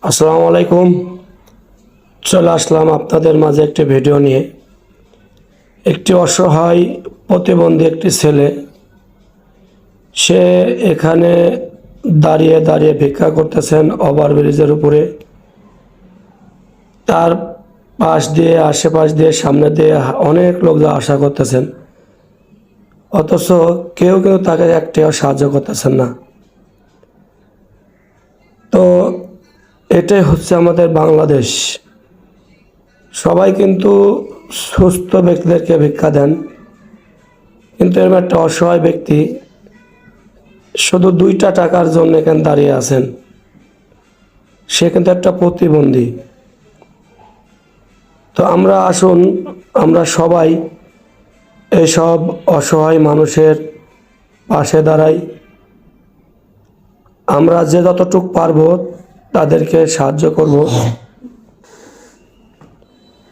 আসসালামু আলাইকুম। চলে আসলাম আপনাদের মাঝে একটি ভিডিও নিয়ে। একটি অসহায় প্রতিবন্ধী একটি ছেলে, সে এখানে দাঁড়িয়ে দাঁড়িয়ে ভিক্ষা করতেছেন ওভারব্রিজের উপরে। তার পাশ দিয়ে, আশেপাশ দিয়ে, সামনে দিয়ে অনেক লোক যা আশা করতেছেন, অথচ কেউ কেউ তাকে একটিও সাহায্য করতেছেন না। তো এটাই হচ্ছে আমাদের বাংলাদেশ। সবাই কিন্তু সুস্থ ব্যক্তিদেরকে ভিক্ষা দেন, কিন্তু এরকম একটা অসহায় ব্যক্তি শুধু 2টা টাকার জন্য এখানে দাঁড়িয়ে আছেন। সে কিন্তু একটা প্রতিবন্ধী। তো আসুন আমরা সবাই এসব অসহায় মানুষের পাশে দাঁড়াই। আমরা যে যতটুকু পারবো তাদেরকে সাহায্য করব।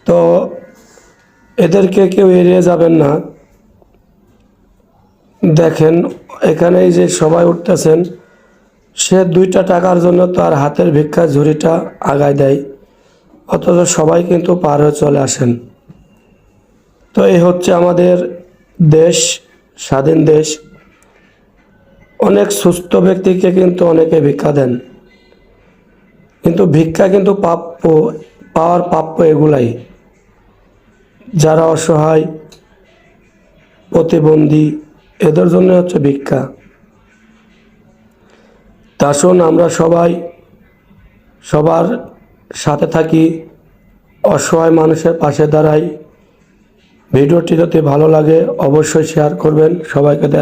তো এদেরকে কেউ এড়িয়ে যাবেন না। দেখেন, এখানে এই যে সবাই উঠতেছেন, সে 2টা টাকার জন্য তার হাতের ভিক্ষার ঝুড়িটা আগায় দেয়, অথচ সবাই কিন্তু পার হয়ে চলে আসেন। তো এই হচ্ছে আমাদের দেশ, স্বাধীন দেশ। অনেক সুস্থ ব্যক্তিকে কিন্তু অনেকে ভিক্ষা দেন, কিন্তু ভিক্ষা কিন্তু পাওয়ার প্রাপ্য এগুলাই, যারা অসহায় প্রতিবন্ধী, এদের জন্য হচ্ছে ভিক্ষা। তা আসুন আমরা সবাই সবার সাথে থাকি, অসহায় মানুষের পাশে দাঁড়াই। ভিডিওটি যদি ভালো লাগে অবশ্যই শেয়ার করবেন, সবাইকে দেখার